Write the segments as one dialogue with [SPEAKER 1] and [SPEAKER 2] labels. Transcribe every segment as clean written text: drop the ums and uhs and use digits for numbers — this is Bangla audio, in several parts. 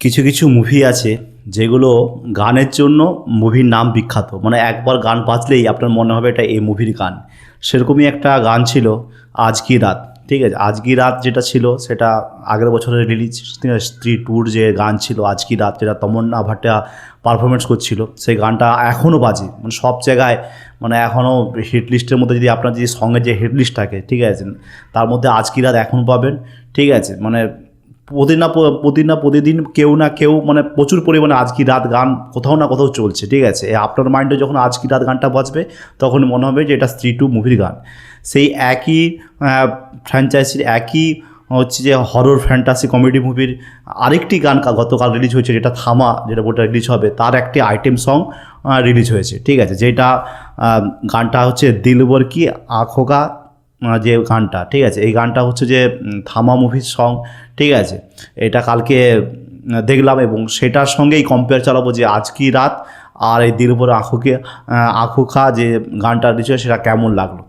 [SPEAKER 1] কিছু কিছু মুভি আছে যেগুলো গানের জন্য মুভির নাম বিখ্যাত, মানে একবার গান বাজলেই আপনার মনে হবে এটা এই মুভির গান। সেরকমই একটা গান ছিল আজ কি রাত। ঠিক আছে, আজ কি রাত যেটা ছিল সেটা আগের বছরের রিলিজ স্ত্রী টুর যে গান ছিল আজ কি রাত, যেটা তমন্না ভাটিয়া পারফরমেন্স করছিল, সেই গানটা এখনও বাজে, মানে সব জায়গায়, মানে এখনও হিট লিস্টের মধ্যে যদি আপনার যদি সঙ্গের যে হিট লিস্ট থাকে, ঠিক আছে, তার মধ্যে আজ কি রাত এখন পাবেন। ঠিক আছে, মানে প্রতিদিন কেউ না কেউ, মানে প্রচুর পরিমাণে আজ কি রাত গান কোথাও না কোথাও চলছে। ঠিক আছে, আপনার মাইন্ডে যখন আজ কি রাত গানটা বাজবে তখন মনে হবে যে এটা স্ত্রী টু মুভির গান। সেই একই ফ্র্যাঞ্চাইজির একই হচ্ছে যে হরর ফ্যান্টাসি কমেডি মুভির আরেকটি গান গতকাল রিলিজ হয়েছে, যেটা থামা, যেটা ওটা রিলিজ হবে, তার একটি আইটেম সং রিলিজ হয়েছে। ঠিক আছে, যেটা গানটা হচ্ছে দিলবর কি আঁখোগা যে গানটা। ঠিক আছে, এই গানটা হচ্ছে যে থামা মুভির সং। ঠিক আছে, এটা কালকে দেখলাম এবং সেটার সঙ্গেই কম্পেয়ার চালাবো যে আজ কি রাত আর এই দিলবর আঁখোখা যে গানটা দিচ্ছে সেটা কেমন লাগলো।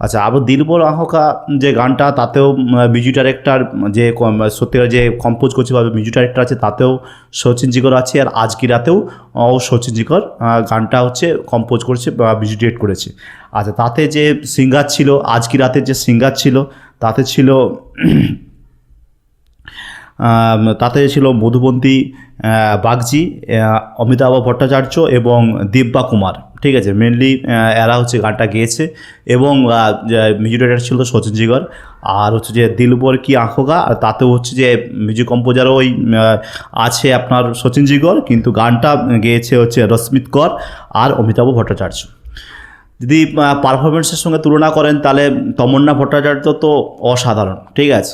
[SPEAKER 1] আচ্ছা, আবার দিলবর আঁখোখা যে গানটা, তাতেও মিউজিক ডাইরেক্টর যে সত্যিকার যে কম্পোজ করছে বা মিউজিক ডাইরেক্টর আছে তাতেও শচীন জিগর আছে, আর আজ কি রাতেও শচীন জিগর গানটা হচ্ছে কম্পোজ করেছে বা মিউজিক ডিরেক্ট করেছে। আচ্ছা, তাতে যে সিঙ্গার ছিল, আজ কি রাতের যে সিঙ্গার ছিল, তাতে ছিল মধুবন্তী বাগজি, অমিতাভ ভট্টাচার্য এবং দিব্যা কুমার। ঠিক আছে, মেনলি এরা হচ্ছে গানটা গেয়েছে এবং মিউজিক ডাইরেক্টর ছিল শচীন জিগর। আর হচ্ছে যে দিলবর কি আঁখোগা, আর তাতেও হচ্ছে যে মিউজিক কম্পোজারও ওই আছে আপনার শচীন জিগর, কিন্তু গানটা গেয়েছে হচ্ছে রশ্মিত কর আর অমিতাভ ভট্টাচার্য। যদি পারফরমেন্সের সঙ্গে তুলনা করেন তাহলে তমন্না ভট্টাচার্য তো অসাধারণ। ঠিক আছে,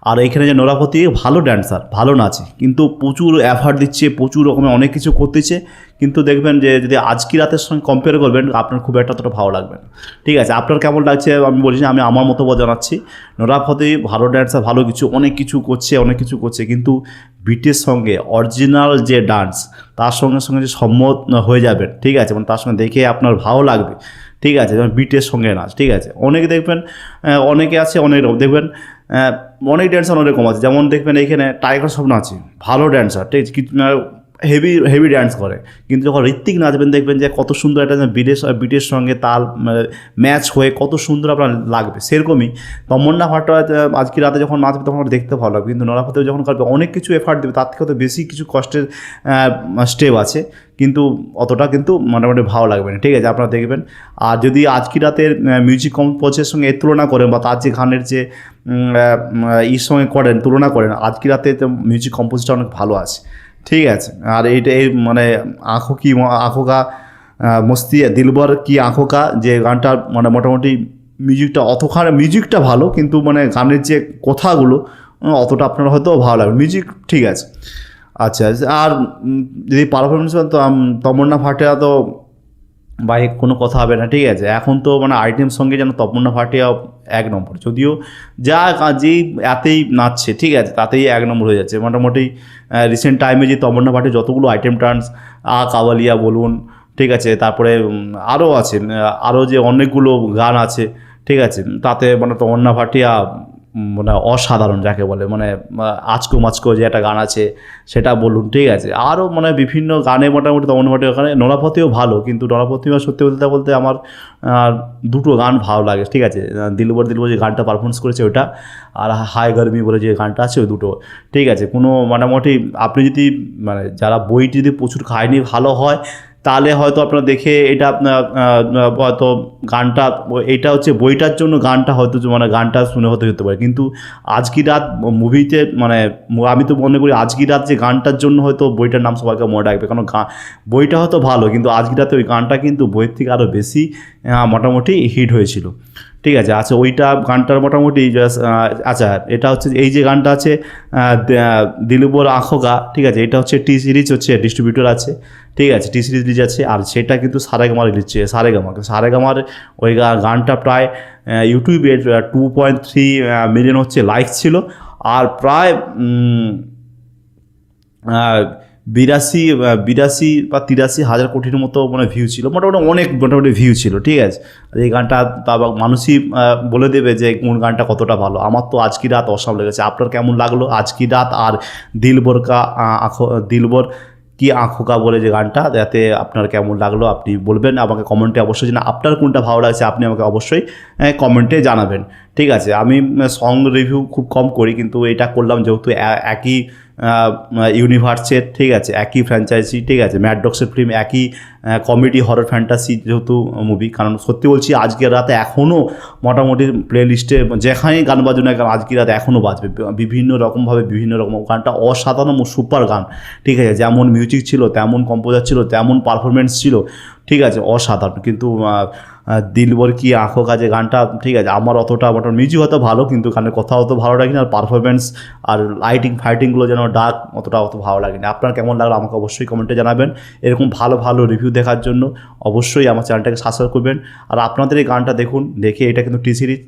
[SPEAKER 1] আর এইখানে যে নোরা ফতেহি ভালো ড্যান্সার, ভালো নাচে, কিন্তু প্রচুর এফার্ট দিচ্ছে, প্রচুর রকমের অনেক কিছু করতেছে, কিন্তু দেখবেন যে যদি আজ কি রাতের সঙ্গে কম্পেয়ার করবেন আপনার খুব একটা অতটা ভালো লাগবে না। ঠিক আছে, আপনার কেমন লাগছে আমি বলছি না, আমি আমার মতো জানাচ্ছি। নোরা ফতেহি ভালো ড্যান্সার, ভালো কিছু অনেক কিছু করছে, কিন্তু বিটের সঙ্গে অরিজিনাল যে ডান্স তার সঙ্গে সঙ্গে যে সম্মত হয়ে যাবেন। ঠিক আছে, মানে তার সঙ্গে দেখে আপনার ভালো লাগবে। ঠিক আছে, যেমন বিটের সঙ্গে নাচ। ঠিক আছে, অনেকে দেখবেন, অনেকে আছে অনেক রকম দেখবেন, অনেক ড্যান্সার অনেক রকম আছে। যেমন দেখবেন এইখানে টাইগার শ্রফ নাচে, ভালো ড্যান্সার, ঠিক আছে, হেভি ড্যান্স করে, কিন্তু যখন ঋত্বিক নাচবেন দেখবেন যে কত সুন্দর একটা বিটের সঙ্গে তাল ম্যাচ হয়ে কত সুন্দর আপনার লাগবে। সেরকমই তমন্না ভট্টাচার্য আজকে রাতে যখন নাচবে তখন দেখতে ভালো লাগবে, কিন্তু নোরা ফতেহি যখন করবে অনেক কিছু এফার্ট দেবে, তার থেকে তো বেশি কিছু কষ্টের স্টেপ আছে, কিন্তু অতটা কিন্তু মোটামুটি ভালো লাগবে না। ঠিক আছে, আপনারা দেখবেন। আর যদি আজকে রাতের মিউজিক কম্পোজের সঙ্গে এর তুলনা করেন বা তার যে গানের যে সঙ্গে তুলনা করেন, আজকে রাতে মিউজিক কম্পোজটা অনেক ভালো আছে। ঠিক আছে, আর এইটা এই মানে আঁখোকা মস্তি দিলবর কি আঁখোকা যে গানটা, মানে মোটামুটি মিউজিকটা ভালো, কিন্তু মানে গানের যে কথাগুলো অতটা আপনার হয়তো ভালো লাগবে। মিউজিক ঠিক আছে। আচ্ছা, আর যদি পারফরমেন্স তো তমন্না ভাটিয়া তো ভাই কোনো কথা হবে না। ঠিক আছে, এখন তো মানে আইটেম সঙ্গে যেন তমন্না ভাটিয়া এক নম্বর, যদিও যেই এতেই নাচছে, ঠিক আছে, তাতেই এক নম্বর হয়ে যাচ্ছে মোটামুটি। রিসেন্ট টাইমে যে তমন্না ভাটিয়া যতগুলো আইটেম ডান্স, কাওয়ালিয়া বলুন, ঠিক আছে, তারপরে আরও আছে, আরও যে অনেকগুলো গান আছে, ঠিক আছে, তাতে মানে তমন্না ভাটিয়া মানে অসাধারণ যাকে বলে, মানে আজকো মাচকো যে একটা গান আছে সেটা বলুন। ঠিক আছে, আরও মানে বিভিন্ন গানে মোটামুটি তমন্না ভাটিয়া গানে। নোরা ফতেহিও ভালো, কিন্তু নোরা ফতেহি সত্যি বলতে আমার দুটো গান ভালো লাগে। ঠিক আছে, দিলবর যে গানটা পারফরমেন্স করেছে ওটা, আর হায় গরমি বলে যে গানটা আছে ওই দুটো। ঠিক আছে, কোনো মোটামুটি আপনি যদি মানে যারা বইটি যদি প্রচুর কাহিনী ভালো হয় তাহলে হয়তো আপনারা দেখে এটা আপনার হয়তো গানটা, এটা হচ্ছে বইটার জন্য গানটা হয়তো মানে গানটা শুনে হতে পারে, কিন্তু আজ কি রাত মুভিতে মানে আমি তো মনে করি আজ কি রাত যে গানটার জন্য হয়তো বইটার নাম সবাইকে মনে রাখবে, কারণ বইটা হয়তো ভালো, কিন্তু আজ কি রাতে ওই গানটা কিন্তু বইয়ের থেকে আরও বেশি মোটামুটি হিট হয়েছিল। ঠিক আছে, আচ্ছা ওইটা গানটার মোটামুটি আচ্ছা, এটা হচ্ছে এই যে গানটা আছে দিলবর আঁখোগা, ঠিক আছে, এটা হচ্ছে টি সিরিজ হচ্ছে ডিস্ট্রিবিউটর আছে। ঠিক আছে, টি সিরিজ রিলিজ আছে, আর সেটা কিন্তু সারেগামার রিলিজ, সারেগামার ওই গানটা প্রায় ইউটিউবে 2.3 মিলিয়ন হচ্ছে লাইক ছিল, আর প্রায় বিরাশি বা 83,000 কোটির মতো মানে ভিউ ছিল, মোটামুটি ভিউ ছিল, ঠিক আছে। আর এই গানটা তা মানুষই বলে দেবে যে কোন গানটা কতটা ভালো। আমার তো আজকি রাত অসাম লেগেছে, আপনার কেমন লাগলো আজকি রাত? আর দিলবর কি আঁখো কা বলে যে গানটা, যাতে আপনার কেমন লাগলো আপনি বলবেন আমাকে কমেন্টে অবশ্যই। জানা আপনার কোনটা ভালো লাগছে আপনি আমাকে অবশ্যই কমেন্টে জানাবেন, ঠিক আছে। আমি সং রিভিউ খুব কম করি, কিন্তু এটা করলাম যেহেতু একই ইউনিভার্সের, ঠিক আছে, একই ফ্র্যাঞ্চাইজি, ঠিক আছে, ম্যাড ডগসের ফিল্ম, একই কমেডি হরর ফ্যান্টাসি যেহেতু মুভি। কারণ সত্যি বলছি আজকের রাতে এখনও মোটামুটি প্লে লিস্টে যেখানেই গান বাজুক না কেন আজকের রাতে এখনও বাজবে বিভিন্ন রকমভাবে, বিভিন্ন রকম। গানটা অসাধারণ সুপার গান, ঠিক আছে। যেমন মিউজিক ছিল, তেমন কম্পোজার ছিল, তেমন পারফরমেন্স ছিল, ঠিক আছে, অসাধারণ। কিন্তু দিলবর কি আঁখো কা যে গানটা, ঠিক আছে, আমার অতটা মিউজিক হয়তো ভালো, কিন্তু গানের কথা অত ভালো লাগেনি, আর পারফরমেন্স আর ফাইটিংগুলো যেন ডার্ক, অত ভালো লাগেনি। আপনার কেমন লাগলো আমাকে অবশ্যই কমেন্টে জানাবেন। এরকম ভালো রিভিউ দেখার জন্য অবশ্যই আমার চ্যানেলটাকে সাবস্ক্রাইব করবেন। আর আপনাদের এই গানটা দেখুন, দেখে এটা কিন্তু টি সিরিজ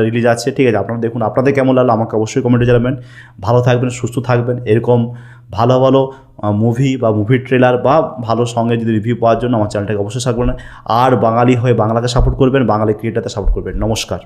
[SPEAKER 1] রিলিজ আছে, ঠিক আছে, আপনারা দেখুন, আপনাদের কেমন লাগলো আমাকে অবশ্যই কমেন্টে জানাবেন। ভালো থাকবেন, সুস্থ থাকবেন। এরকম ভালো মুভি বা মুভির ট্রেলার বা ভালো সঙ্গে যদি রিভিউ পাওয়ার জন্য আমার চ্যানেলটাকে অবশ্যই সাবস্ক্রাইব করবেন। আর বাঙালি হয়ে বাংলাকে সাপোর্ট করবেন, বাঙালি ক্রিয়েটারকে সাপোর্ট করবেন। নমস্কার।